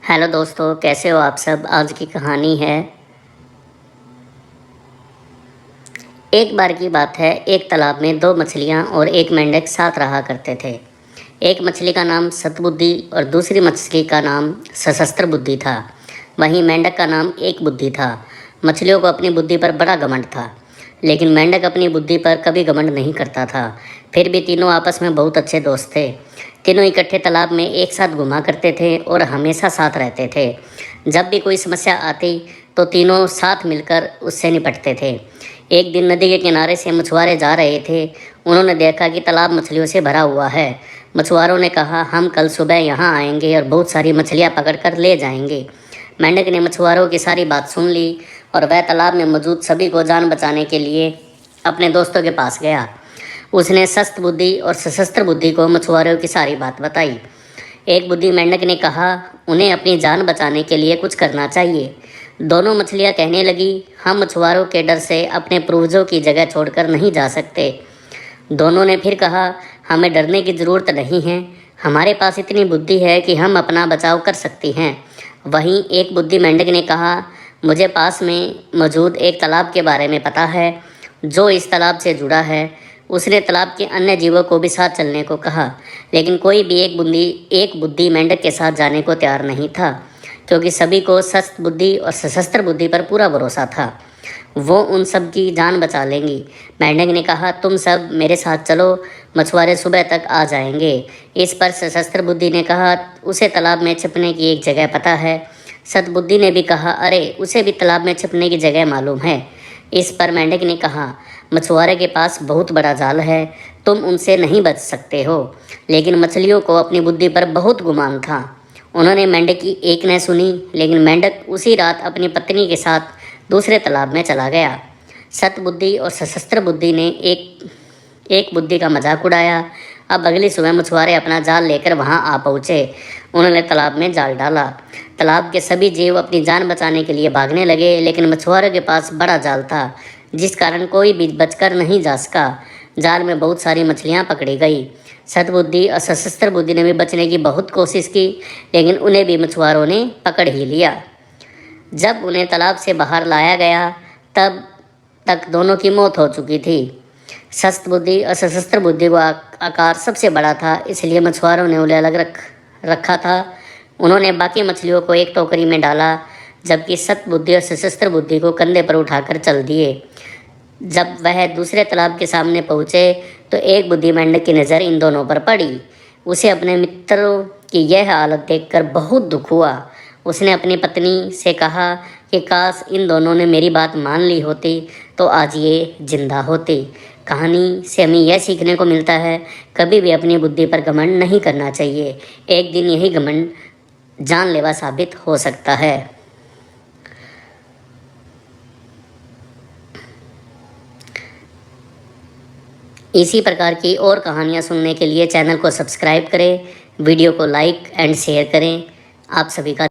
Hello दोस्तों, कैसे हो आप सब। आज की कहानी है। एक बार की बात है, एक तालाब में दो मछलियां और एक मेंढक साथ रहा करते थे। एक मछली का नाम सतबुद्धि और दूसरी मछली का नाम सशस्त्र बुद्धि था। वहीं मेंढक का नाम एक बुद्धि था। मछलियों को अपनी बुद्धि पर बड़ा घमंड था, लेकिन मेंढक अपनी बुद्धि पर कभी घमंड नहीं करता था। फिर भी तीनों आपस में बहुत अच्छे दोस्त थे। तीनों इकट्ठे तालाब में एक साथ घुमा करते थे और हमेशा साथ रहते थे। जब भी कोई समस्या आती तो तीनों साथ मिलकर उससे निपटते थे। एक दिन नदी के किनारे से मछुआरे जा रहे थे। उन्होंने देखा कि तालाब मछलियों से भरा हुआ है। मछुआरों ने कहा, हम कल सुबह यहाँ आएंगे और बहुत सारी मछलियाँ पकड़ कर ले जाएंगे। मेंढक ने मछुआरों की सारी बात सुन ली और वह तालाब में मौजूद सभी को जान बचाने के लिए अपने दोस्तों के पास गया। उसने शस्त्र बुद्धि और सशस्त्र बुद्धि को मछुआरों की सारी बात बताई। एक बुद्धि मेंढक ने कहा, उन्हें अपनी जान बचाने के लिए कुछ करना चाहिए। दोनों मछलियां कहने लगी, हम मछुआरों के डर से अपने पूर्वजों की जगह छोड़कर नहीं जा सकते। दोनों ने फिर कहा, हमें डरने की ज़रूरत नहीं है, हमारे पास इतनी बुद्धि है कि हम अपना बचाव कर सकती हैं। वहीं एक बुद्धि मेंढक ने कहा, मुझे पास में मौजूद एक तालाब के बारे में पता है जो इस तालाब से जुड़ा है। उसने तालाब के अन्य जीवों को भी साथ चलने को कहा, लेकिन कोई भी एक बुद्धि मेंढक के साथ जाने को तैयार नहीं था, क्योंकि सभी को शस्त्र बुद्धि और सशस्त्र बुद्धि पर पूरा भरोसा था। वो उन सब की जान बचा लेंगी। मेंढक ने कहा, तुम सब मेरे साथ चलो, मछुआरे सुबह तक आ जाएंगे। इस पर सशस्त्र बुद्धि ने कहा, उसे तालाब में छिपने की एक जगह पता है। सतबुद्धि ने भी कहा, अरे उसे भी तालाब में छिपने की जगह मालूम है। इस पर मेंढक ने कहा, मछुआरे के पास बहुत बड़ा जाल है, तुम उनसे नहीं बच सकते हो। लेकिन मछलियों को अपनी बुद्धि पर बहुत गुमान था। उन्होंने मेंढक की एक न सुनी, लेकिन मेंढक उसी रात अपनी पत्नी के साथ दूसरे तालाब में चला गया। सतबुद्धि और सशस्त्र बुद्धि ने एक बुद्धि का मजाक उड़ाया। अब अगली सुबह मछुआरे अपना जाल लेकर वहां आ पहुँचे। उन्होंने तालाब में जाल डाला। तालाब के सभी जीव अपनी जान बचाने के लिए भागने लगे, लेकिन मछुआरों के पास बड़ा जाल था, जिस कारण कोई भी बचकर नहीं जा सका। जाल में बहुत सारी मछलियां पकड़ी गई। सतबुद्धि और सशस्त्र बुद्धि ने भी बचने की बहुत कोशिश की, लेकिन उन्हें भी मछुआरों ने पकड़ ही लिया। जब उन्हें तालाब से बाहर लाया गया, तब तक दोनों की मौत हो चुकी थी। शस्त्र बुद्धि और सशस्त्र बुद्धि का आकार सबसे बड़ा था, इसलिए मछुआरों ने उन्हें अलग रखा था। उन्होंने बाकी मछलियों को एक टोकरी में डाला, जबकि सत बुद्धि और सशस्त्र बुद्धि को कंधे पर उठाकर चल दिए। जब वह दूसरे तालाब के सामने पहुँचे तो एक बुद्धि मेंढक की नज़र इन दोनों पर पड़ी। उसे अपने मित्रों की यह हालत देखकर बहुत दुख हुआ। उसने अपनी पत्नी से कहा कि काश इन दोनों ने मेरी बात मान ली होती तो आज ये जिंदा होती। कहानी से हमें यह सीखने को मिलता है, कभी भी अपनी बुद्धि पर घमंड नहीं करना चाहिए। एक दिन यही घमंड जानलेवा साबित हो सकता है। इसी प्रकार की और कहानियाँ सुनने के लिए चैनल को सब्सक्राइब करें, वीडियो को लाइक एंड शेयर करें। आप सभी का